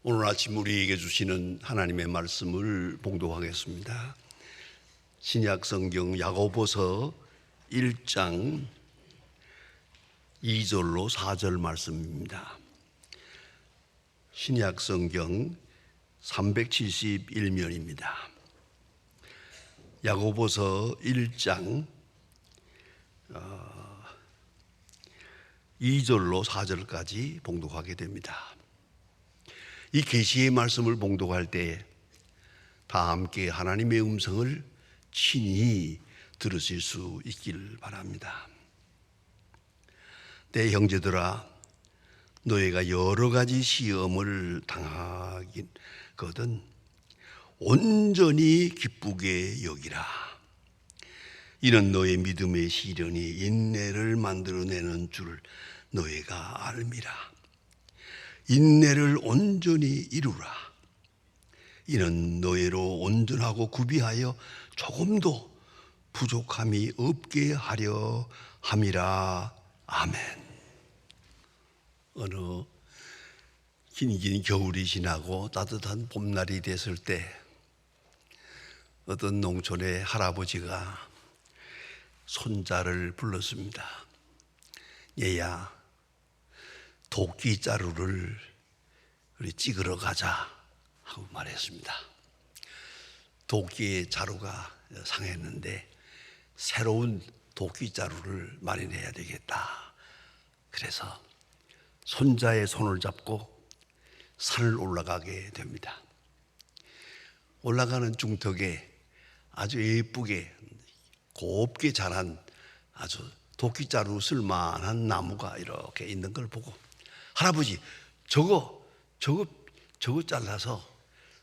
오늘 아침 우리에게 주시는 하나님의 말씀을 봉독하겠습니다. 신약 성경 야고보서 1장 2절로 4절 말씀입니다. 신약 성경 371면입니다. 야고보서 1장 2절로 4절까지 봉독하게 됩니다. 이 계시의 말씀을 봉독할 때 다 함께 하나님의 음성을 친히 들으실 수 있기를 바랍니다. 내 형제들아, 너희가 여러 가지 시험을 당하거든 온전히 기쁘게 여기라. 이는 너의 믿음의 시련이 인내를 만들어내는 줄 너희가 알미라. 인내를 온전히 이루라. 이는 너희로 온전하고 구비하여 조금도 부족함이 없게 하려 함이라. 아멘. 어느 긴 겨울이 지나고 따뜻한 봄날이 됐을 때 어떤 농촌의 할아버지가 손자를 불렀습니다. 얘야, 도끼 자루를 우리 찍으러 가자 하고 말했습니다. 도끼의 자루가 상했는데 새로운 도끼 자루를 마련해야 되겠다. 그래서 손자의 손을 잡고 산을 올라가게 됩니다. 올라가는 중턱에 아주 예쁘게 곱게 자란 아주 도끼자루 쓸만한 나무가 이렇게 있는 걸 보고, 할아버지, 저거 잘라서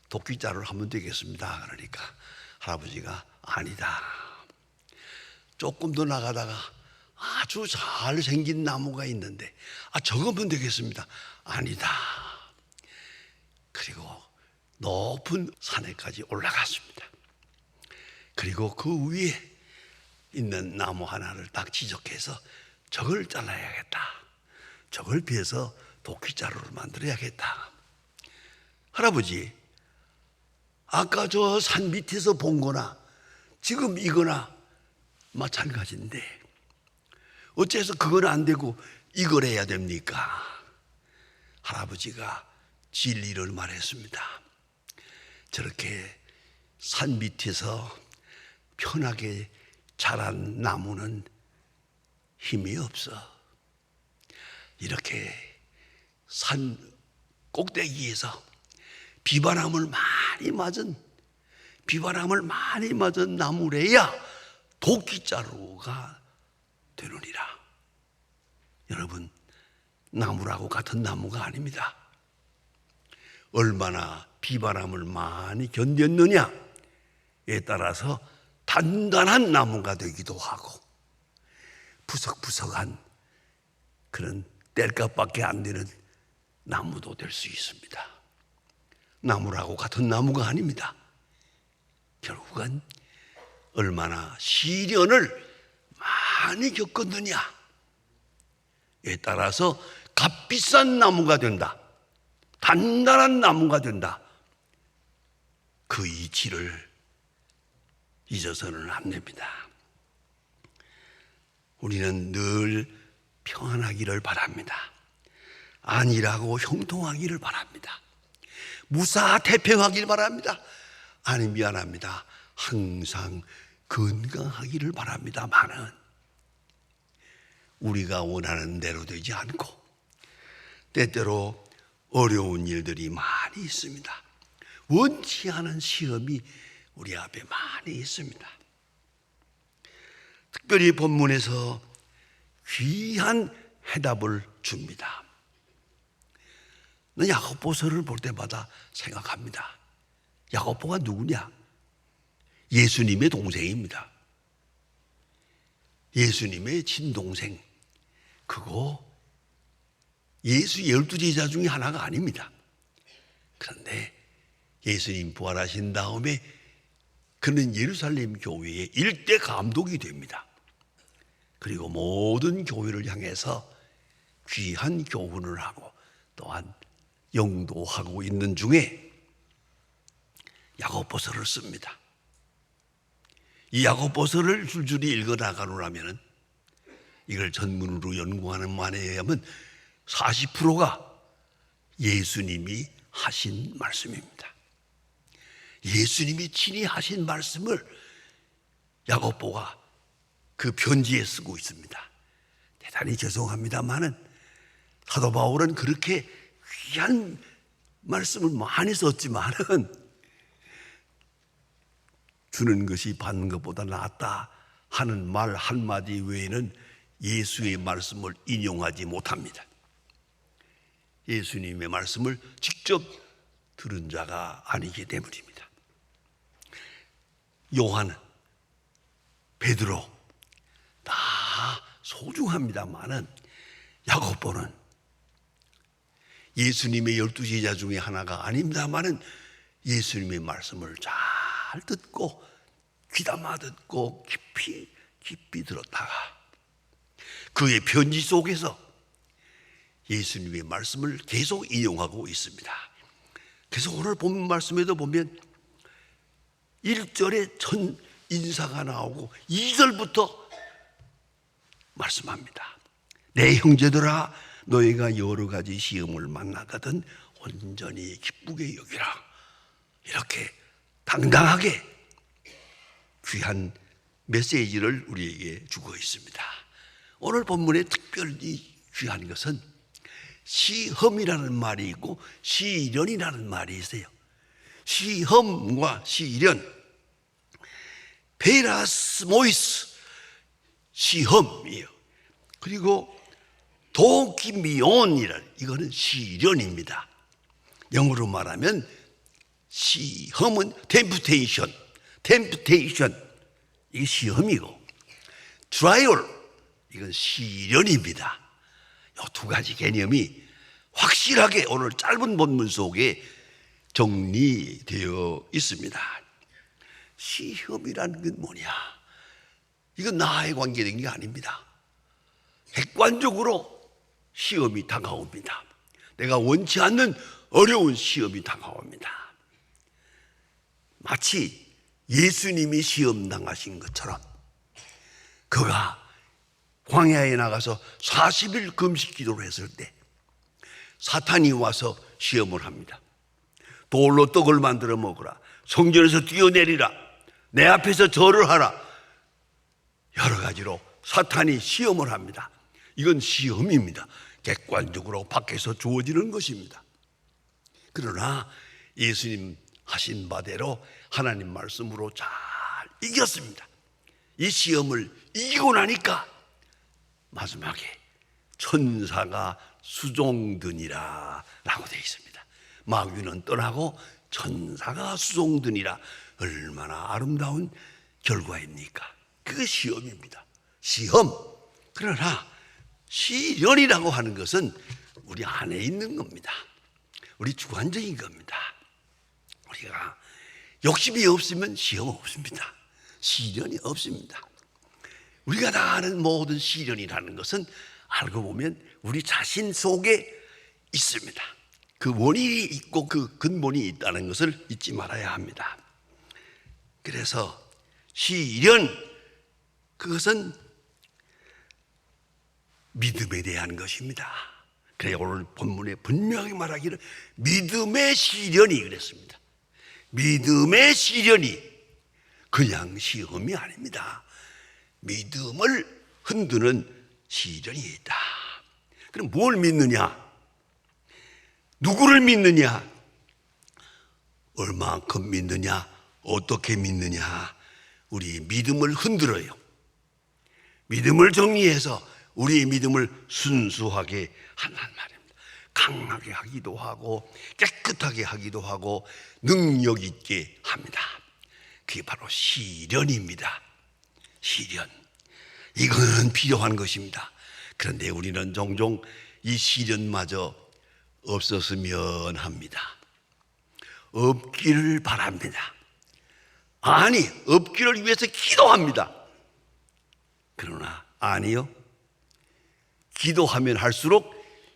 도끼자루를 하면 되겠습니다. 그러니까 할아버지가 아니다. 조금 더 나가다가 아주 잘생긴 나무가 있는데 저거면 되겠습니다. 아니다. 그리고 높은 산에까지 올라갔습니다. 그리고 그 위에 있는 나무 하나를 딱 지적해서 저걸 잘라야겠다. 저걸 비해서 도끼자루를 만들어야겠다. 할아버지, 아까 저 산 밑에서 본 거나 지금 이거나 마찬가지인데 어째서 그건 안 되고 이걸 해야 됩니까? 할아버지가 진리를 말했습니다. 저렇게 산 밑에서 편하게 자란 나무는 힘이 없어. 이렇게 산 꼭대기에서 비바람을 많이 맞은 나무래야 도끼자루가 되느니라. 여러분, 나무라고 같은 나무가 아닙니다. 얼마나 비바람을 많이 견뎠느냐에 따라서 단단한 나무가 되기도 하고 푸석푸석한 그런 땔감밖에 안 되는 나무도 될 수 있습니다. 나무라고 같은 나무가 아닙니다. 결국은 얼마나 시련을 많이 겪었느냐에 따라서 값비싼 나무가 된다. 단단한 나무가 된다. 그 이치를 잊어서는 안 됩니다. 우리는 늘 평안하기를 바랍니다. 안일하고 형통하기를 바랍니다. 무사태평하기를 바랍니다. 아니, 미안합니다. 항상 건강하기를 바랍니다만은 우리가 원하는 대로 되지 않고 때때로 어려운 일들이 많이 있습니다. 원치 않은 시험이 우리 앞에 많이 있습니다. 특별히 본문에서 귀한 해답을 줍니다. 야고보서를 볼 때마다 생각합니다. 야고보가 누구냐? 예수님의 동생입니다. 예수님의 친동생. 그거 예수 12제자 중에 하나가 아닙니다. 그런데 예수님 부활하신 다음에 그는 예루살렘 교회의 일대 감독이 됩니다. 그리고 모든 교회를 향해서 귀한 교훈을 하고 또한 영도하고 있는 중에 야고보서를 씁니다. 이 야고보서를 줄줄이 읽어나가려면 이걸 전문으로 연구하는 만에 의하면 40%가 예수님이 하신 말씀입니다. 예수님이 친히 하신 말씀을 야고보가 그 편지에 쓰고 있습니다. 대단히 죄송합니다만은 사도 바울은 그렇게 귀한 말씀을 많이 썼지만은 주는 것이 받는 것보다 낫다 하는 말 한마디 외에는 예수의 말씀을 인용하지 못합니다. 예수님의 말씀을 직접 들은 자가 아니기 때문입니다. 요한, 베드로 다 소중합니다만은 야고보는 예수님의 12제자 중에 하나가 아닙니다만은 예수님의 말씀을 잘 듣고 귀담아 듣고 깊이 들었다가 그의 편지 속에서 예수님의 말씀을 계속 인용하고 있습니다. 그래서 오늘 본 말씀에도 보면 1절에 첫 인사가 나오고 2절부터 말씀합니다. 내 형제들아 너희가 여러 가지 시험을 만나거든 온전히 기쁘게 여기라. 이렇게 당당하게 귀한 메시지를 우리에게 주고 있습니다. 오늘 본문에 특별히 귀한 것은 시험이라는 말이 있고 시련이라는 말이 있어요. 시험과 시련, 페라스모이스 시험이에요. 그리고 도키미온이라 이거는 시련입니다. 영어로 말하면 시험은 템프테이션 이게 시험이고 트라이얼 이건 시련입니다. 이 두 가지 개념이 확실하게 오늘 짧은 본문 속에 정리되어 있습니다. 시험이라는 건 뭐냐? 이건 나와의 관계된 게 아닙니다. 객관적으로 시험이 다가옵니다. 내가 원치 않는 어려운 시험이 다가옵니다. 마치 예수님이 시험 당하신 것처럼 그가 광야에 나가서 40일 금식 기도를 했을 때 사탄이 와서 시험을 합니다. 돌로 떡을 만들어 먹으라. 성전에서 뛰어내리라. 내 앞에서 절을 하라. 여러 가지로 사탄이 시험을 합니다. 이건 시험입니다. 객관적으로 밖에서 주어지는 것입니다. 그러나 예수님 하신 바대로 하나님 말씀으로 잘 이겼습니다. 이 시험을 이기고 나니까 마지막에 천사가 수종드니라 라고 되어 있습니다. 마귀는 떠나고 천사가 수종드니라. 얼마나 아름다운 결과입니까? 그 시험입니다. 시험. 그러나 시련이라고 하는 것은 우리 안에 있는 겁니다. 우리 주관적인 겁니다. 우리가 욕심이 없으면 시험 없습니다. 시련이 없습니다. 우리가 다 아는 모든 시련이라는 것은 알고 보면 우리 자신 속에 있습니다. 그 원인이 있고 그 근본이 있다는 것을 잊지 말아야 합니다. 그래서 시련, 그것은 믿음에 대한 것입니다. 그래 오늘 본문에 분명히 말하기를 믿음의 시련이 그랬습니다. 믿음의 시련이 그냥 시험이 아닙니다. 믿음을 흔드는 시련이 있다. 그럼 뭘 믿느냐? 누구를 믿느냐? 얼마만큼 믿느냐? 어떻게 믿느냐? 우리 믿음을 흔들어요. 믿음을 정리해서 우리의 믿음을 순수하게 한단 말입니다. 강하게 하기도 하고 깨끗하게 하기도 하고 능력 있게 합니다. 그게 바로 시련입니다. 시련. 이거는 필요한 것입니다. 그런데 우리는 종종 이 시련마저 없었으면 합니다. 없기를 바랍니다. 아니, 없기를 위해서 기도합니다. 그러나 아니요. 기도하면 할수록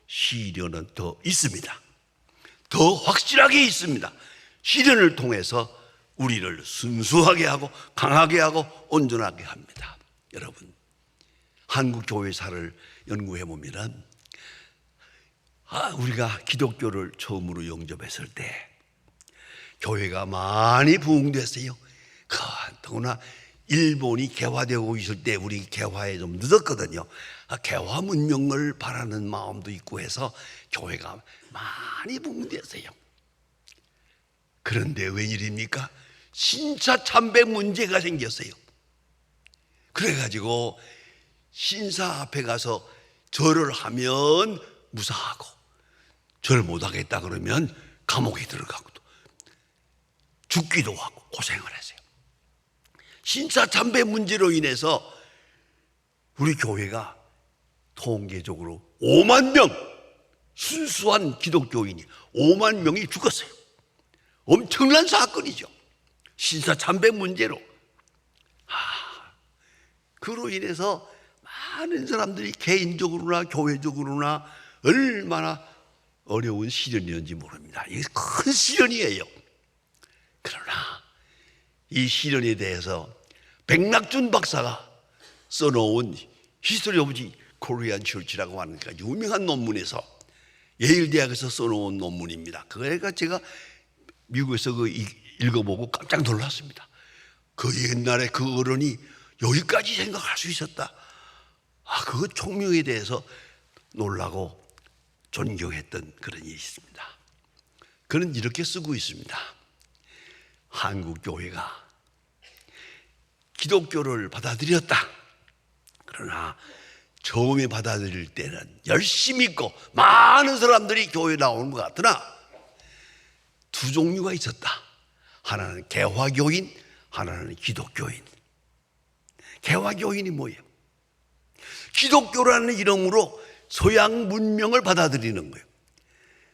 시련은 더 있습니다. 더 확실하게 있습니다. 시련을 통해서 우리를 순수하게 하고 강하게 하고 온전하게 합니다. 여러분, 한국 교회사를 연구해 보면 우리가 기독교를 처음으로 영접했을 때 교회가 많이 부흥됐어요. 더구나 일본이 개화되고 있을 때 우리 개화에 좀 늦었거든요. 개화 문명을 바라는 마음도 있고 해서 교회가 많이 부흥됐어요. 그런데 웬일입니까? 신사 참배 문제가 생겼어요. 그래가지고 신사 앞에 가서 절을 하면 무사하고 절 못하겠다 그러면 감옥에 들어가고 죽기도 하고 고생을 했어요. 신사 참배 문제로 인해서 우리 교회가 통계적으로 5만 명, 순수한 기독교인이 5만 명이 죽었어요. 엄청난 사건이죠. 신사 참배 문제로. 그로 인해서 많은 사람들이 개인적으로나 교회적으로나 얼마나 어려운 시련이었는지 모릅니다. 이게 큰 시련이에요. 그러나 이 시련에 대해서 백낙준 박사가 써놓은 히스토리 오브 코리안 처치라고 하는 유명한 논문에서 예일대학에서 써놓은 논문입니다. 그러니까 제가 미국에서 읽어보고 깜짝 놀랐습니다. 그 옛날에 그 어른이 여기까지 생각할 수 있었다. 그 총명에 대해서 놀라고 존경했던 그런 일이 있습니다. 그는 이렇게 쓰고 있습니다. 한국 교회가 기독교를 받아들였다. 그러나 처음에 받아들일 때는 열심히 믿고 많은 사람들이 교회에 나오는 것 같으나 두 종류가 있었다. 하나는 개화교인, 하나는 기독교인. 개화교인이 뭐예요? 기독교라는 이름으로 서양 문명을 받아들이는 거예요.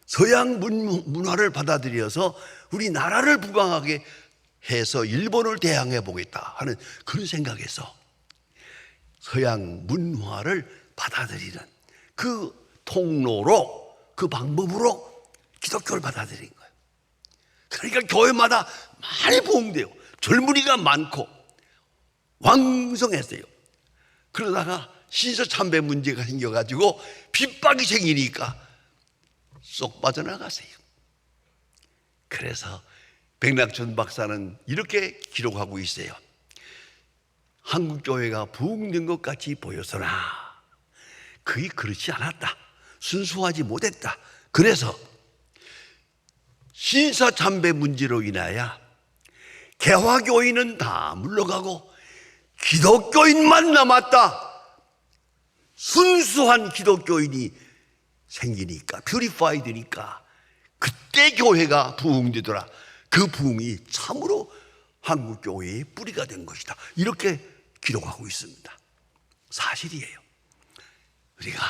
서양 문화를 받아들여서 우리나라를 부강하게 해서 일본을 대항해 보겠다 하는 그런 생각에서 서양 문화를 받아들이는 그 통로로, 그 방법으로 기독교를 받아들인 거예요. 그러니까 교회마다 많이 부흥돼요. 젊은이가 많고 왕성했어요. 그러다가 신사참배 문제가 생겨가지고 핍박이 생기니까 쏙 빠져나가세요. 그래서 백낙준 박사는 이렇게 기록하고 있어요. 한국 교회가 부흥된 것 같이 보였으나 그게 그렇지 않았다. 순수하지 못했다. 그래서 신사참배 문제로 인하여 개화교인은 다 물러가고 기독교인만 남았다. 순수한 기독교인이 생기니까, 퓨리파이 되니까 그때 교회가 부흥되더라. 그 부흥이 참으로 한국 교회의 뿌리가 된 것이다. 이렇게 기록하고 있습니다. 사실이에요. 우리가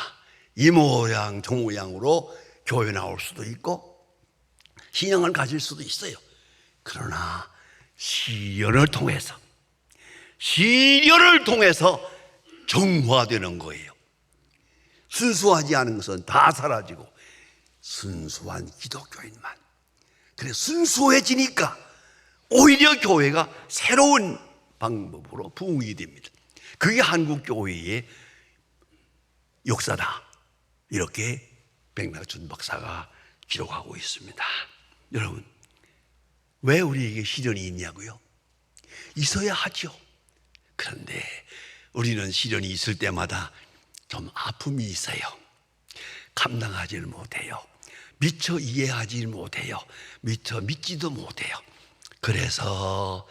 이 모양 저 모양으로 교회 나올 수도 있고 신앙을 가질 수도 있어요. 그러나 시련을 통해서 정화되는 거예요. 순수하지 않은 것은 다 사라지고 순수한 기독교인만. 그래 순수해지니까 오히려 교회가 새로운 방법으로 부흥이 됩니다. 그게 한국 교회의 역사다. 이렇게 백낙준 박사가 기록하고 있습니다. 여러분, 왜 우리에게 시련이 있냐고요? 있어야 하죠. 그런데 우리는 시련이 있을 때마다 좀 아픔이 있어요. 감당하지를 못해요. 미처 이해하지 못해요. 미처 믿지도 못해요. 그래서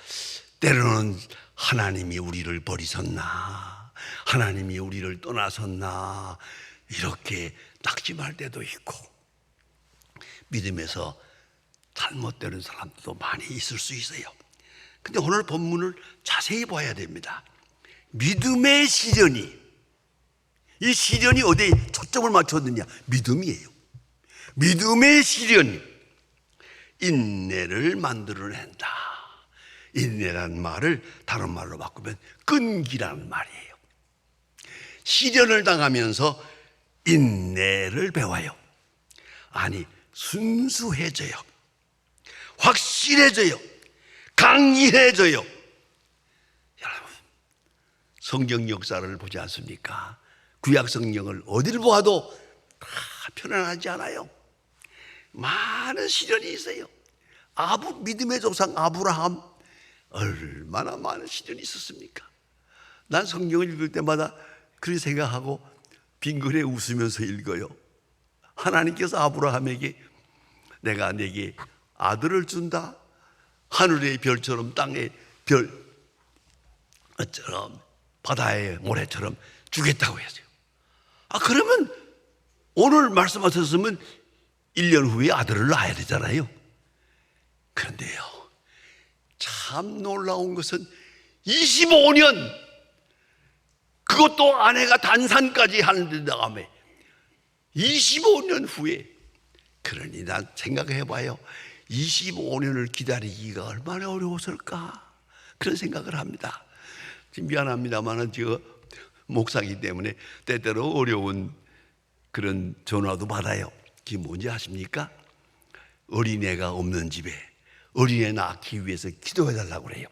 때로는 하나님이 우리를 버리셨나, 하나님이 우리를 떠나셨나 이렇게 낙심할 때도 있고, 믿음에서 잘못되는 사람들도 많이 있을 수 있어요. 근데 오늘 본문을 자세히 봐야 됩니다. 믿음의 시련이, 이 시련이 어디에 초점을 맞췄느냐? 믿음이에요. 믿음의 시련이 인내를 만들어낸다. 인내라는 말을 다른 말로 바꾸면 끈기라는 말이에요. 시련을 당하면서 인내를 배워요. 아니, 순수해져요. 확실해져요. 강인해져요. 여러분, 성경 역사를 보지 않습니까? 구약 성경을 어디를 보아도 다 편안하지 않아요. 많은 시련이 있어요. 믿음의 조상 아브라함, 얼마나 많은 시련이 있었습니까? 난 성경을 읽을 때마다 그렇게 생각하고 빙그레 웃으면서 읽어요. 하나님께서 아브라함에게 내가 네게 아들을 준다. 하늘의 별처럼 땅의 별처럼 바다의 모래처럼 주겠다고 했어요. 그러면 오늘 말씀하셨으면 1년 후에 아들을 낳아야 되잖아요. 그런데요, 참 놀라운 것은 25년, 그것도 아내가 단산까지 하는 다음에 25년 후에, 그러니 난 생각해 봐요. 25년을 기다리기가 얼마나 어려웠을까, 그런 생각을 합니다. 지금 미안합니다만 제가 목사이기 때문에 때때로 어려운 그런 전화도 받아요. 그게 뭔지 아십니까? 어린애가 없는 집에 어린애 낳기 위해서 기도해달라고 그래요.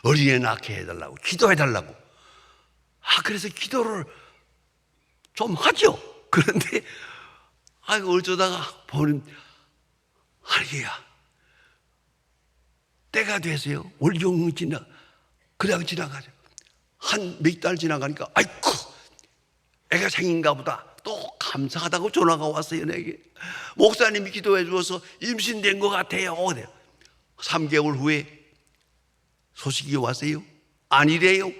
어린애 낳게 해달라고, 기도해달라고. 그래서 기도를 좀 하죠. 그런데 어쩌다가 보는, 아니야, 때가 돼서요, 월경 그냥 지나가죠. 한 몇 달 지나가니까 아이쿠, 애가 생긴가 보다. 또 감사하다고 전화가 왔어요. 내게 목사님이 기도해 주어서 임신된 것 같아요. 3개월 후에 소식이 왔어요. 아니래요.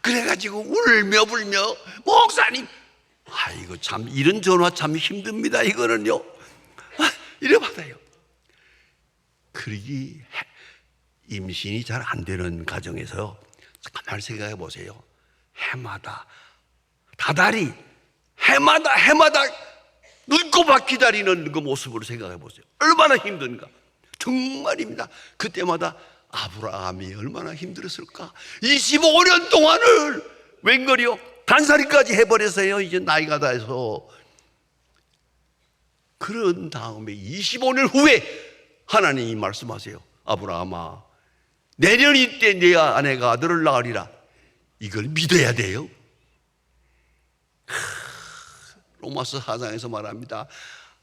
그래가지고 울며 불며, 목사님, 이거 참, 이런 전화 참 힘듭니다. 이거는요, 이래 받아요. 그러기 임신이 잘 안 되는 가정에서 가만히 생각해 보세요. 해마다 다달이 해마다 눈꼽아 기다리는 그 모습으로 생각해 보세요. 얼마나 힘든가. 정말입니다. 그때마다 아브라함이 얼마나 힘들었을까. 25년 동안을 웬걸요, 단살이까지 해버렸어요. 이제 나이가 다 해서. 그런 다음에 25년 후에 하나님이 말씀하세요. 아브라함아, 내년 이때 네 아내가 아들을 낳으리라. 이걸 믿어야 돼요. 로마서 4장에서 말합니다.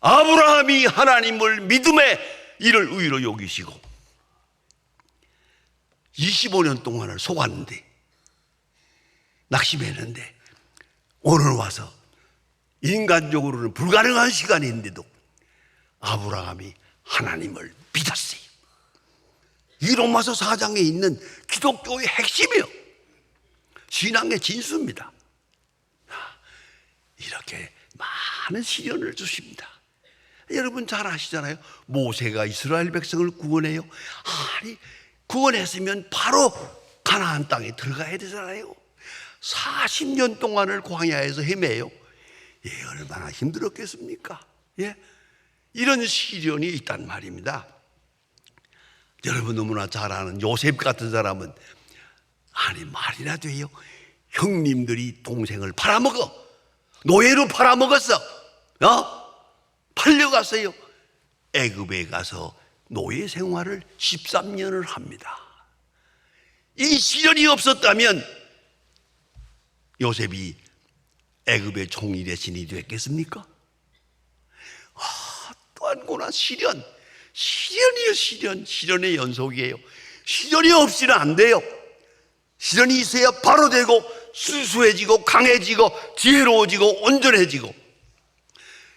아브라함이 하나님을 믿음에 이를 의로 여기시고 25년 동안을 속았는데, 낙심했는데, 오늘 와서 인간적으로는 불가능한 시간인데도 아브라함이 하나님을 믿었어요. 이 로마서 4장에 있는 기독교의 핵심이에요. 신앙의 진수입니다. 이렇게 많은 시련을 주십니다. 여러분 잘 아시잖아요. 모세가 이스라엘 백성을 구원해요. 구원했으면 바로 가나안 땅에 들어가야 되잖아요. 40년 동안을 광야에서 헤매요. 얼마나 힘들었겠습니까? 이런 시련이 있단 말입니다. 여러분 너무나 잘 아는 요셉 같은 사람은 말이나 돼요. 형님들이 동생을 팔아먹어. 노예로 팔아먹었어. 팔려갔어요. 애굽에 가서 노예 생활을 13년을 합니다. 이 시련이 없었다면 요셉이 애굽의 총리 대신이 됐겠습니까? 또 한 고나 시련이에요. 시련의 연속이에요. 시련이 없이는 안 돼요. 시련이 있어야 바로 되고 순수해지고 강해지고 지혜로워지고 온전해지고.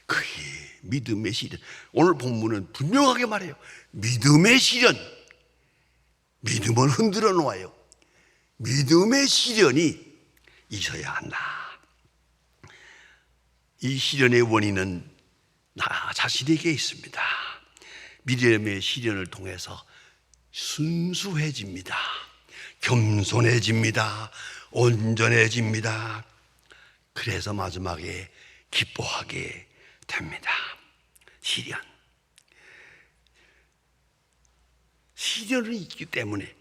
그게 믿음의 시련. 오늘 본문은 분명하게 말해요. 믿음의 시련. 믿음을 흔들어 놓아요. 믿음의 시련이 있어야 한다. 이 시련의 원인은 나 자신에게 있습니다. 믿음의 시련을 통해서 순수해집니다. 겸손해집니다. 온전해집니다. 그래서 마지막에 기뻐하게 됩니다. 시련은 있기 때문에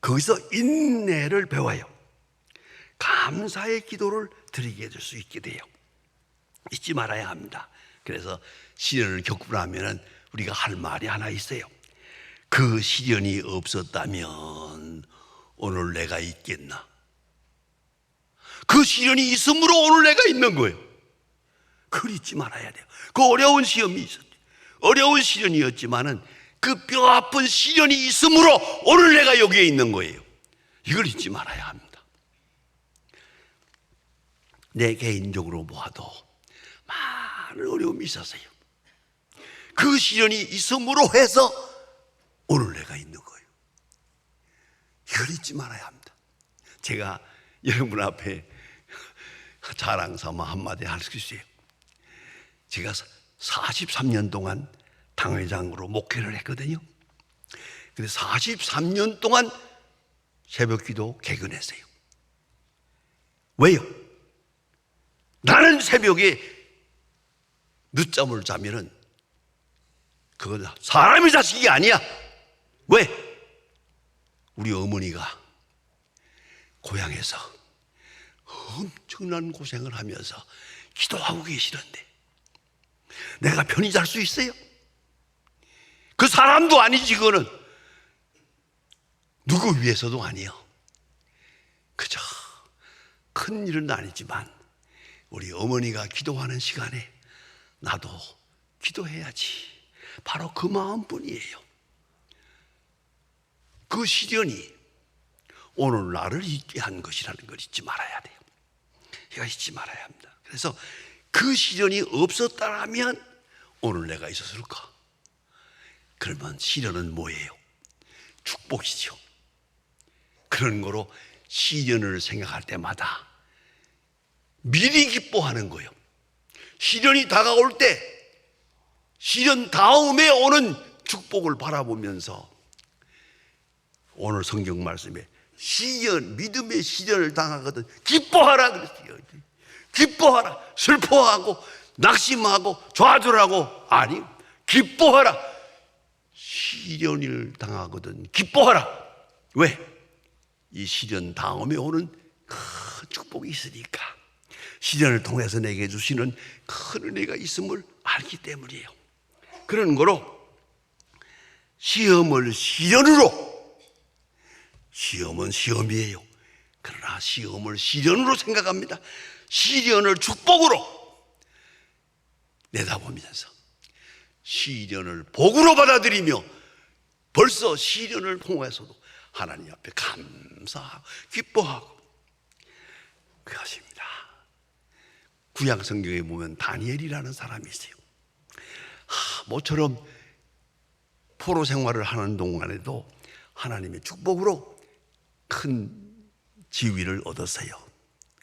거기서 인내를 배워요. 감사의 기도를 드리게 될 수 있게 돼요. 잊지 말아야 합니다. 그래서 시련을 겪고 나면은 우리가 할 말이 하나 있어요. 그 시련이 없었다면 오늘 내가 있겠나? 그 시련이 있으므로 오늘 내가 있는 거예요. 그걸 잊지 말아야 돼요. 그 어려운 시험이 있었대요. 어려운 시련이었지만은 그 뼈 아픈 시련이 있으므로 오늘 내가 여기에 있는 거예요. 이걸 잊지 말아야 합니다. 내 개인적으로 보아도 많은 어려움이 있었어요. 그 시련이 있음으로 해서 오늘 내가 있는 거예요. 이걸 잊지 말아야 합니다. 제가 여러분 앞에 자랑 삼아 한마디 할 수 있어요. 제가 43년 동안 당회장으로 목회를 했거든요. 근데 43년 동안 새벽기도 개근했어요. 왜요? 나는 새벽에 늦잠을 자면은 그건 사람의 자식이 아니야. 왜? 우리 어머니가 고향에서 엄청난 고생을 하면서 기도하고 계시는데 내가 편히 잘 수 있어요? 그 사람도 아니지. 그거는 누구 위해서도 아니요. 그저 큰 일은 아니지만 우리 어머니가 기도하는 시간에 나도 기도해야지. 바로 그 마음뿐이에요. 그 시련이 오늘 나를 있게 한 것이라는 걸 잊지 말아야 돼요. 이거 잊지 말아야 합니다. 그래서 그 시련이 없었다면 오늘 내가 있었을까? 그러면 시련은 뭐예요? 축복이죠. 그런 거로 시련을 생각할 때마다 미리 기뻐하는 거예요. 시련이 다가올 때 시련 다음에 오는 축복을 바라보면서 오늘 성경 말씀에 시련, 믿음의 시련을 당하거든 기뻐하라 그랬어요. 기뻐하라. 슬퍼하고 낙심하고 좌절하고 아니, 기뻐하라. 시련을 당하거든 기뻐하라. 왜? 이 시련 다음에 오는 큰 축복이 있으니까. 시련을 통해서 내게 주시는 큰 은혜가 있음을 알기 때문이에요. 그런 거로 시험을 시련으로, 시험은 시험이에요. 그러나 시험을 시련으로 생각합니다. 시련을 축복으로 내다보면서 시련을 복으로 받아들이며 벌써 시련을 통해서도 하나님 앞에 감사하고 기뻐하고 그것입니다. 구약 성경에 보면 다니엘이라는 사람이 있어요. 모처럼 포로 생활을 하는 동안에도 하나님의 축복으로 큰 지위를 얻었어요.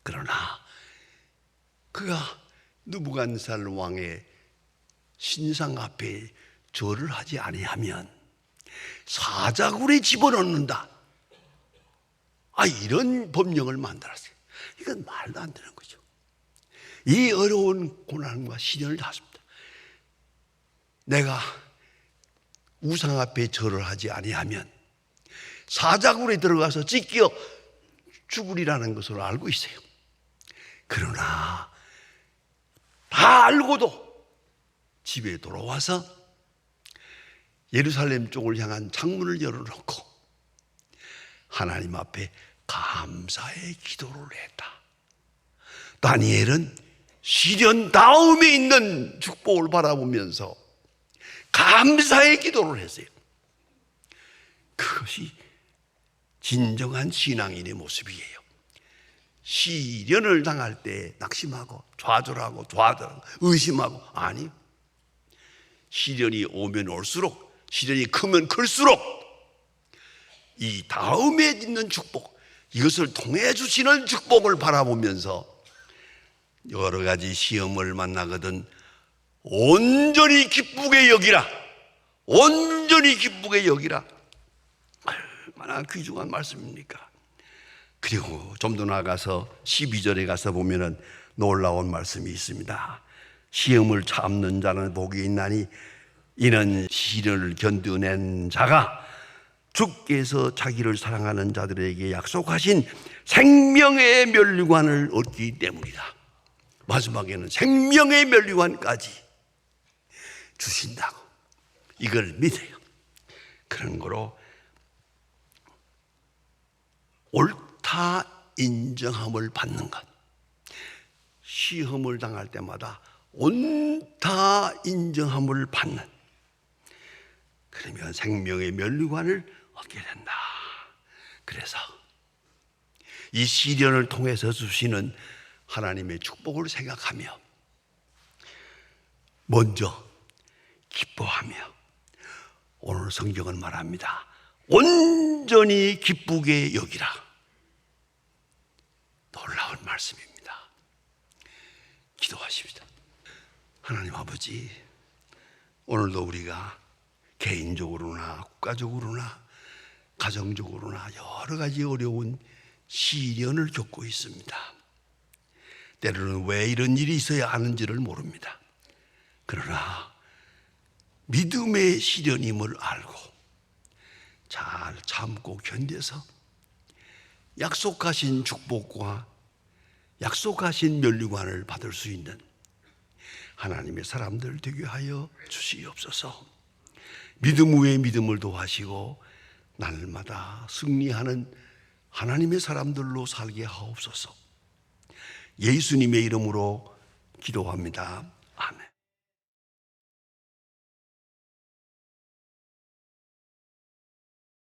그러나 그가 느부갓네살 왕의 신상 앞에 절을 하지 아니하면 사자굴에 집어넣는다. 이런 법령을 만들었어요. 이건 말도 안 되는 거죠. 이 어려운 고난과 시련을 닿습니다. 내가 우상 앞에 절을 하지 아니하면 사자굴에 들어가서 찢겨 죽으리라는 것을 알고 있어요. 그러나 다 알고도 집에 돌아와서 예루살렘 쪽을 향한 창문을 열어놓고 하나님 앞에 감사의 기도를 했다. 다니엘은 시련 다음에 있는 축복을 바라보면서 감사의 기도를 했어요. 그것이 진정한 신앙인의 모습이에요. 시련을 당할 때 낙심하고 좌절하고 의심하고 아니, 시련이 오면 올수록, 시련이 크면 클수록 이 다음에 있는 축복, 이것을 통해 주시는 축복을 바라보면서 여러 가지 시험을 만나거든 온전히 기쁘게 여기라. 온전히 기쁘게 여기라. 얼마나 귀중한 말씀입니까? 그리고 좀 더 나아가서 12절에 가서 보면은 놀라운 말씀이 있습니다. 시험을 참는 자는 복이 있나니 이는 시련을 견뎌낸 자가 주께서 자기를 사랑하는 자들에게 약속하신 생명의 면류관을 얻기 때문이다. 마지막에는 생명의 면류관까지 주신다고 이걸 믿어요. 그런 거로 옳다 인정함을 받는 것. 시험을 당할 때마다 옳다 인정함을 받는, 그러면 생명의 면류관을 얻게 된다. 그래서 이 시련을 통해서 주시는 하나님의 축복을 생각하며 먼저 기뻐하며, 오늘 성경은 말합니다. 온전히 기쁘게 여기라. 놀라운 말씀입니다. 기도하십시다. 하나님 아버지, 오늘도 우리가 개인적으로나 국가적으로나 가정적으로나 여러 가지 어려운 시련을 겪고 있습니다. 때로는 왜 이런 일이 있어야 하는지를 모릅니다. 그러나 믿음의 시련임을 알고 잘 참고 견뎌서 약속하신 축복과 약속하신 면류관을 받을 수 있는 하나님의 사람들 되게 하여 주시옵소서. 믿음 위에 믿음을 더하시고 날마다 승리하는 하나님의 사람들로 살게 하옵소서. 예수님의 이름으로 기도합니다.